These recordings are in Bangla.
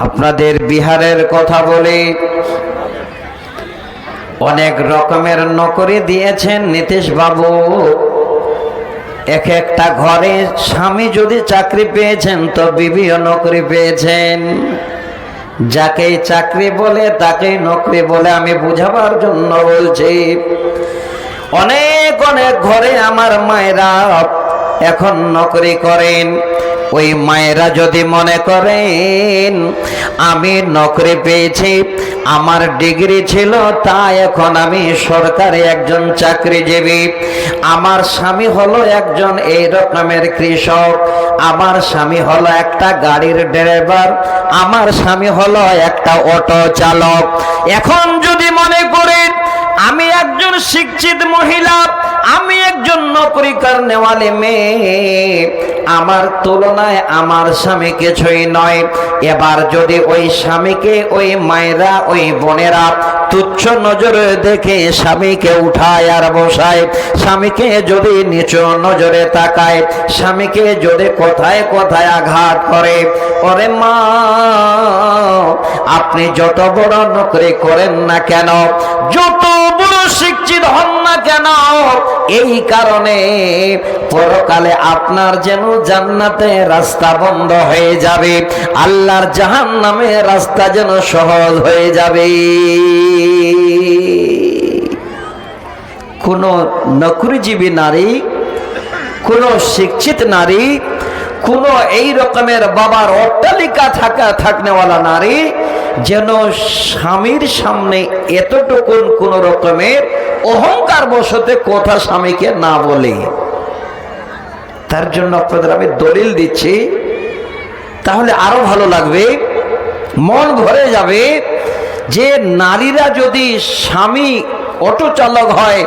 আপনাদের বিহারের কথা বলে অনেক রকমের নকরি দিয়েছেন নীতিশ বাবু। এক একটা ঘরে স্বামী যদি চাকরি পেয়েছেন তো বিবিও নকরি পেয়েছেন। যাকেই চাকরি বলে তাকেই নকরি বলে, আমি বুঝাবার জন্য বলছি। অনেক অনেক ঘরে আমার মায়েরা এখন নকরি করেন। ওই মায়েরা যদি মনে করেন আমি নকরি পেয়েছি, আমার ডিগ্রি ছিল, তাই এখন আমি সরকারি একজন চাকরিজীবী, আমার স্বামী হলো একজন এই রকমের কৃষক, আমার স্বামী হলো একটা গাড়ির ড্রাইভার, আমার স্বামী হলো একটা অটো চালক। এখন যদি মনে করেন আমি একজন শিক্ষিত মহিলা, আমি একজন নকরি করনেওয়ালি মেয়ে, আমার তুলনায় আমার স্বামী কিছুই নয়, এবার যদি ওই স্বামীকে ওই মায়েরা ওই বোনেরা তুচ্ছ নজরে দেখে স্বামীকে উঠায় আর বসায়, স্বামীকে যদি নিচু নজরে তাকায়, স্বামীকে যদি কোথায় কোথায় আঘাত করে, ওরে মা আপনি যত বড় নকরি করেন না কেন, যত বড় শিক্ষিত হন না কেন, এই কারণে পরকালে আপনার যেন জান্নাতে রাস্তা বন্ধ হয়ে যাবে, আল্লাহর জাহান্নামের রাস্তা যেন সহজ হয়ে যাবে। কোন নকরিজীবী নারী, কোন শিক্ষিত নারী, কোন এই রকমের বাবার অট্টালিকা থাকনেওয়ালা নারী যেন স্বামীর সামনে এতটুকুন কোন রকমের অহংকার বশতে কথা স্বামীকে না বলে। তার জন্য আপনাদের আমি দলিল দিচ্ছি, তাহলে আরো ভালো লাগবে, মন ভরে যাবে। যে নারীরা যদি স্বামী অটো চালক হয়,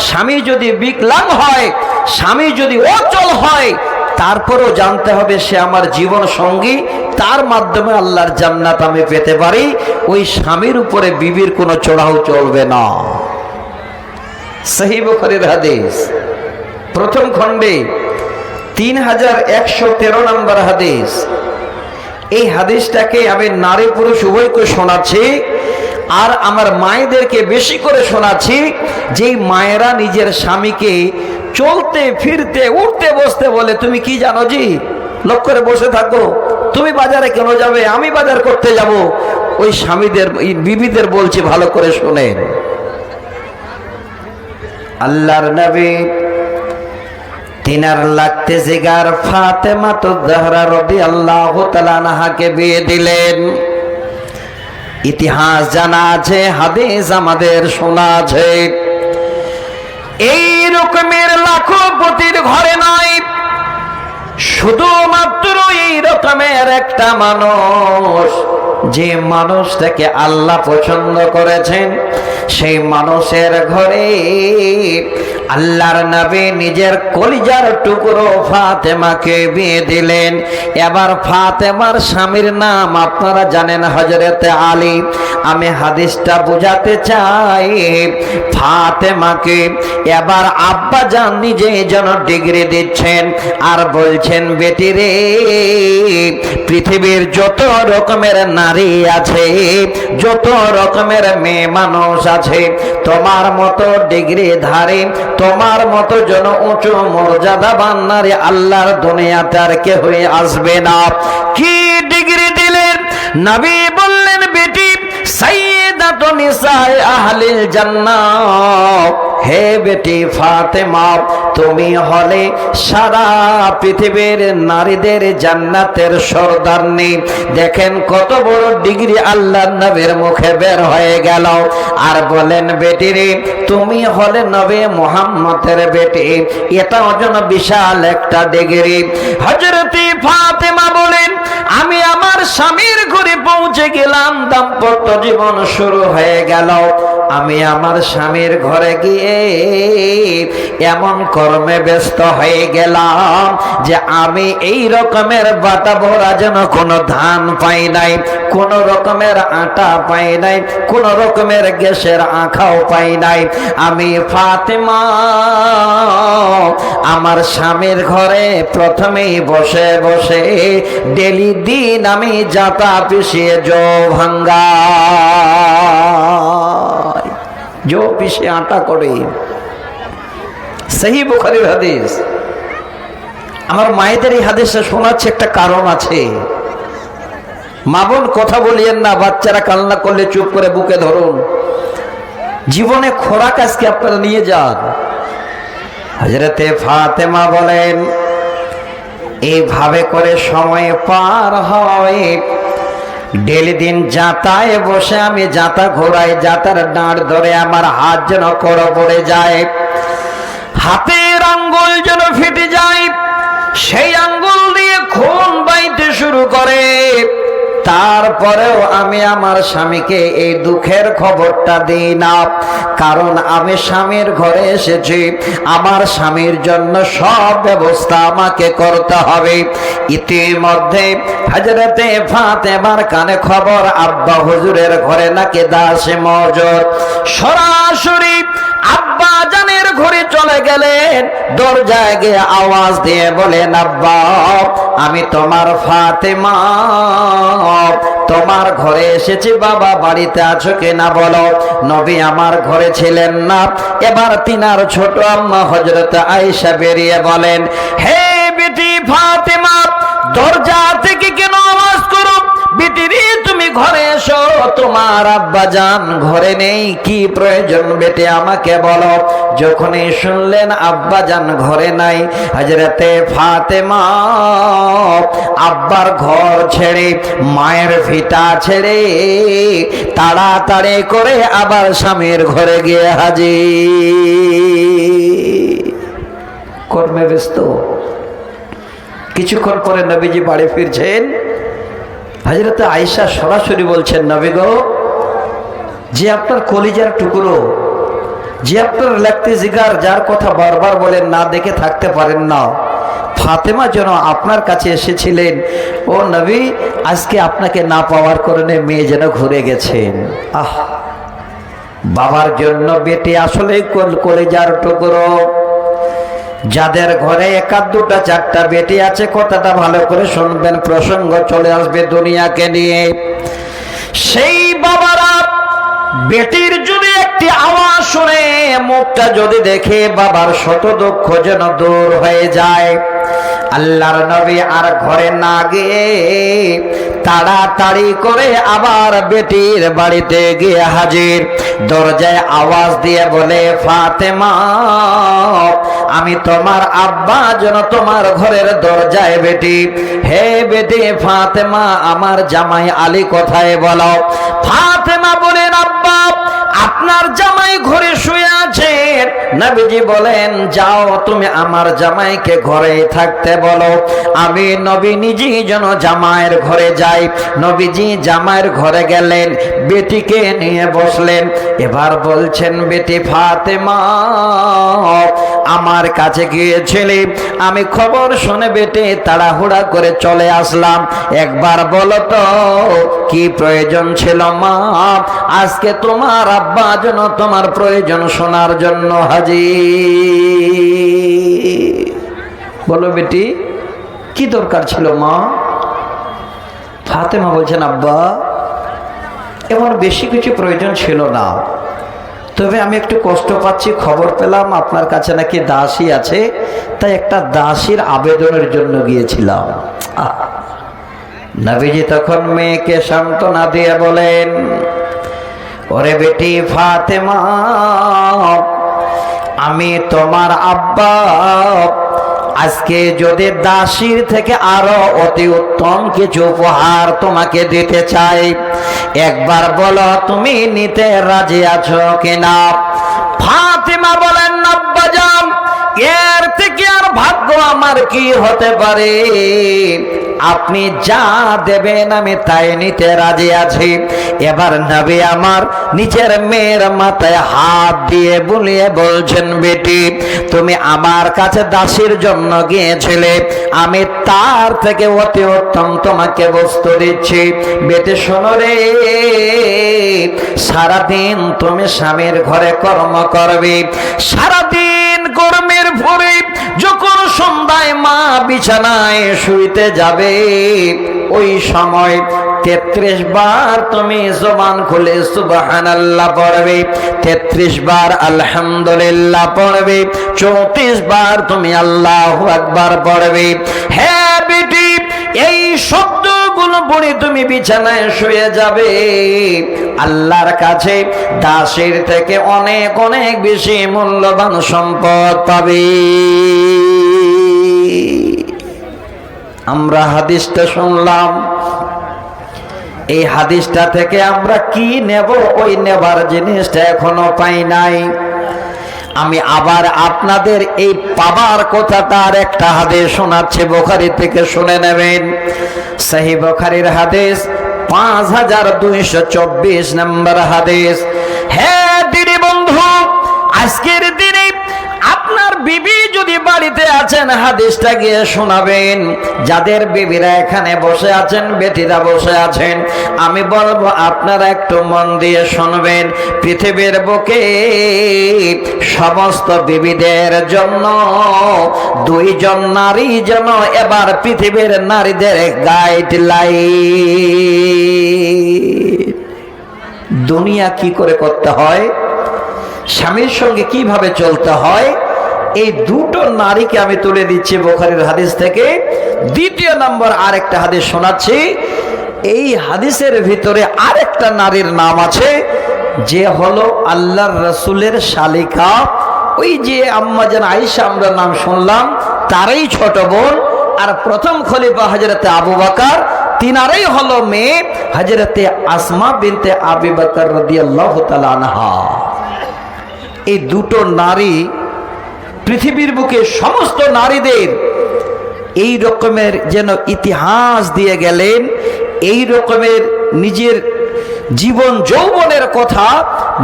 স্বামী যদি বিকলাঙ্গ হয়, স্বামী যদি অচল হয়, তারপরও জানতে হবে সে আমার জীবন সঙ্গী, তার মাধ্যমে আল্লাহর জান্নাত আমি পেতে পারি। ওই স্বামীর উপরে বিবির কোনো চড়াও চলবে না। সহিহ বুখারীর হাদিস, প্রথম খণ্ডে 3113 নম্বর হাদিস। এই হাদিসটাকে আমি নারী পুরুষ উভয়কে শোনাচ্ছি, আর আমার মায়েদেরকে বেশি করে শোনাচ্ছি। যেই মায়েরা নিজের স্বামীকে চলতে ফিরতে উঠতে বসতে বলে, তুমি কি জানো জি, লক্ষ্য করে বসে থাকো, তুমি বাজারে কেন যাবে, আমি বাজার করতে যাব, ওই স্বামীদের বিবিদের বলছি ভালো করে শোনেন। আল্লাহর নবী তিনার লাগতে জিগার ফাতেমা তো জাহরা রাদিয়াল্লাহু তাআলা আনহাকে বিয়ে দিলেন। ইতিহাস জানা আছে, হাদিস আমাদের শোনা আছে। এই রকমের লাখো পতির ঘরে নয়, শুধুমাত্র এই রকমের একটা মানুষ, যে মানুষটাকে আল্লাহ পছন্দ করেছেন, সেই মানুষের ঘরে আল্লাহর নবী নিজের কলিজার টুকরো ফাতেমাকে বিয়ে দিলেন। এবার ফাতেমার স্বামীর নাম আপনারা জানেন হযরত আলী। আমি হাদিসটা বুঝাতে চাই, ফাতেমাকে এবার আব্বা জান নিজে যেন ডিগ্রি দিচ্ছেন আর বলছেন, বেটি রে, পৃথিবীর যত রকমের নারী আছে, যত রকমের মেয়ে মানুষ আছে, তোমার মতো ডিগ্রি ধারী, তোমার মতো যেন উঁচু মর্যাদাবান নারী আল্লাহর দুনিয়াতে আর কেউ আসবে না। কি ডিগ্রি দিলেন? নবী বললেন, বেটি সাইয়্যিদাতু নিসায়ে আহলিল জান্নাহ, হে বেটি ফাতেমা, তুমি হলে সারা পৃথিবীর নারীদের জান্নাতের সরদারনি। দেখেন কত বড় ডিগ্রি আল্লাহর নবীর মুখে বের হয়ে গেল। আর বলেন, বেটি রে, তুমি হলে নবী মুহাম্মদের বেটি, এটাও যেন বিশাল একটা ডিগ্রি। হযরত ফাতেমা বলেন, আমি আমার স্বামীর ঘরে পৌঁছে পৌঁছে গেলাম, দাম্পত্য জীবন শুরু হয়ে গেল। আমি আমার স্বামীর ঘরে গিয়ে এমন কর্মে ব্যস্ত হয়ে গেলাম যে আমি এই রকমের বাটা ভরা যেন কোনো ধান পাই নাই, কোন রকমের আটা পাই নাই, কোন রকমের গ্যাসের আঁখাও পাই নাই। আমি ফাতেমা আমার স্বামীর ঘরে প্রথমেই বসে বসে ডেলি দিন আমি জাতা পিষিয়ে জো ভাঙ্গা, জো পিষে আটা করে। সহিহ বুখারীর হাদিস। আমার মায়েদের এই হাদিসটা শোনাচ্ছে একটা কারণ আছে। মা বোন কথা বলিয়েন না, বাচ্চারা কান্না করলে চুপ করে বুকে ধরুন। জীবনে খোরাক আজকে আপনারা নিয়ে যান। হযরতে ফাতেমা বলেন, এইভাবে করে সময় পার হয়। ডেলি দিন জাতায় বসে আমি জাতা ঘোরাই, জাতার ডাঁড় ধরে আমার হাত যেন কড়া পড়ে যায়, হাতের আঙ্গুল যেন ফেটে যায়, সেই আঙ্গুল দিয়ে খুন বাইতে শুরু করে। তারপরেও আমি আমার স্বামীকে এই দুঃখের খবরটা দিই না, কারণ আমি স্বামীর ঘরে এসেছি, আমার স্বামীর জন্য সব ব্যবস্থা আমাকে করতে হবে। ইতিমধ্যে হযরতে ফাতেমার কানে খবর, আব্বা হুজুরের ঘরে নাকি দাসী মজুদ। সরাসরি আব্বা জানের ঘরে চলে গেলেন, দরজায় গিয়ে আওয়াজ দিয়ে বলেন, আব্বা আমি তোমার ফাতেমা, তোমার ঘরে এসেছি, বাবা বাড়িতে আছো কিনা বলো। নবী আমার ঘরে ছিলেন না। এবার তিনার ছোট আম্মা হযরত আয়েশা বেরিয়ে বলেন, হে বেটি ফাতেমা, দরজা থেকে কেন আওয়াজ করো? বেটি রে তুমি ঘরে এসো, তোমার আব্বা জান ঘরে নেই, কি প্রয়োজন বেটি আমাকে বলো। যখনই শুনলেন আব্বা জান ঘরে নাই, হযরতে ফাতেমা আব্বার ঘর ছেড়ে, মায়ের ভিটা ছেড়ে তাড়াতাড়ি করে আবার স্বামীর ঘরে গিয়ে হাজির। কর্মে ব্যস্ত। কিছুক্ষণ পরে নবীজি বাড়ি ফিরছেন। হযরতে আয়েশা সরাসরি বলছেন, নবী গো, যে আপনার কলিজার টুকরো, যে আপনার লাগতে জিগার, যার কথা বারবার বলেন না দেখে থাকতে পারেন না, ফাতেমা যেন আপনার কাছে এসেছিলেন। ও নবী, আজকে আপনাকে না পাওয়ার কারণে মেয়ে যেন ঘুরে গেছেন। আহ, বাবার জন্য বেটি আসলে কলিজার টুকরো। যাদের ঘরে একা দুটা চারটা বেটি আছে, কথাটা ভালো করে শুনবেন, প্রসঙ্গ চলে আসবে দুনিয়াকে নিয়ে। সেই বাবারা বেটির যদি একটি আওয়াজ শুনে, মুখটা যদি দেখে, বাবার শত দুঃখ যেন দূর হয়ে যায়। আল্লাহর নবী আর ঘরে না গিয়ে তাড়াতাড়ি করে আবার বেটির বাড়িতে গিয়ে হাজির। দরজায় আওয়াজ দিয়ে বলে, ফাতেমা আমি তোমার আব্বা যেন তোমার ঘরের দরজায়। বেটি, হে বেটি ফাতেমা, আমার জামাই আলী কোথায় বলো। ফাতেমা বলেন, আব্বা আপনার জামাই ঘরে শুয়ে আছেন। নবীজি বলেন, যাও তুমি আমার জামাইকে ঘরে থাকতে বলো, আমি নবী নিজেই যেন জামাইয়ের ঘরে যাই। নবীজি জামাইয়ের ঘরে গেলেন, বেটিকে নিয়ে বসলেন। এবার বলছেন, বেটি ফাতেমা আমার কাছে গিয়েছিলে, আমি খবর শুনে বেটি তাড়াহুড়া করে চলে আসলাম। একবার বলো তো কি প্রয়োজন ছিল মা? আজকে তোমার আব্বা যেন তোমার প্রয়োজন শোনার জন্য হাজির। বলো বেটি, কি দরকার ছিল মা? ফাতেমা বলছেন, আব্বা এমন বেশি কিছু প্রয়োজন ছিল না, তবে আমি একটু কষ্ট পাচ্ছি, খবর পেলাম আপনার কাছে নাকি দাসী আছে, তাই একটা দাসীর আবেদনের জন্য গিয়েছিলাম। নবীজি তখন মেয়েকে সান্ত্বনা দিয়ে বলেন, ওরে বেটি ফাতেমা, আমি তোমার আব্বা আজকে যদি দাসীর থেকে আরো অতি উত্তম কিছু উপহার তোমাকে দিতে চাই, একবার বলো তুমি নিতে রাজি আছো কিনা? ফাতেমা বলেন, আব্বাজান এর থেকে আর ভাগ্য আমার কি হতে পারে? আপনি যা দেবেন আমি তাই নিতে রাজি আছি। এবার নবী আমার নিজের মেয়ের মাথায় হাত দিয়ে বুলিয়ে বলছেন, বেটি তুমি আমার কাছে দাসীর জন্য গিয়েছিলে, আমি তার থেকে অতি উত্তম তোমাকে বস্তু দিচ্ছি। বেটি শোনো রে, সারাদিন তুমি স্বামীর ঘরে কর্ম করবে, সারাদিন কর্মের পরে যখন সন্ধ্যায় মা বিছানায় শুইতে যাবে, ওই সময় 33 বার তুমি জবান খুলে সুবহানাল্লাহ পড়বে, 33 বার আলহামদুলিল্লাহ পড়বে, 34 বার তুমি আল্লাহু আকবার পড়বে। হ্যাঁ বেটি, এই শব্দগুলো পড়ে তুমি বিছানায় শুয়ে যাবে, আল্লাহর কাছে দাসের থেকে অনেক অনেক বেশি মূল্যবান সম্পদ পাবে। আমরা হাদিসটা শুনলাম, এই হাদিসটা থেকে আমরা কি নেব, ওই নেবার জিনিসটা এখনো পাই নাই। আমি আবার আপনাদের এই পাবার কথাটা আর একটা হাদিস শোনাচ্ছি, বুখারী থেকে শুনে নেবেন। সহিহ বুখারীর হাদিস 5224 নম্বর হাদিস। হ্যাঁ দিদি বন্ধু, আজকের দিনে আপনার বিবি যদি বাড়িতে আছেন, হাদিসটা গিয়ে শোনাবেন। যাদের বিবিরা এখানে বসে আছেন, বেটিরা বসে আছেন, আমি বলবো আপনারা একটু মন দিয়ে শুনবেন। পৃথিবীর বুকে সমস্ত বিবিদের জন্য 2 জন নারী যেন এবার পৃথিবীর নারীদের গাইডলাইন, দুনিয়া কি করে করতে হয়, স্বামীর সঙ্গে কিভাবে চলতে হয়, এই 2টো নারীকে আমি তুলে দিচ্ছি বুখারীর হাদিস থেকে। দ্বিতীয় নম্বর আরেকটা হাদিস শোনাচ্ছি। এই হাদিসের ভিতরে আরেকটা নারীর নাম আছে, যে হলো আল্লাহর রাসূলের শালিকা, ওই যে আম্মাজান আয়েশা আমরা নাম শুনলাম, তারই ছোট বোন। আর প্রথম খলিফা হযরতে আবু বকর, তিনারই হলো মেয়ে হযরতে আসমা বিনতে আবি বকর রাদিয়াল্লাহু তাআলা আনহা। এই 2টো নারী পৃথিবীর বুকে সমস্ত নারীদের এই রকমের যেন ইতিহাস দিয়ে গেলেন, এই রকমের নিজের জীবন যৌবনের কথা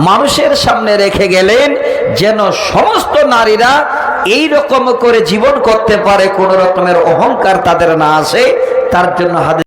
মানুষের সামনে রেখে গেলেন, যেন সমস্ত নারীরা এই রকম করে জীবন করতে পারে, কোন রকমের অহংকার তাদের না আসে। তার জন্য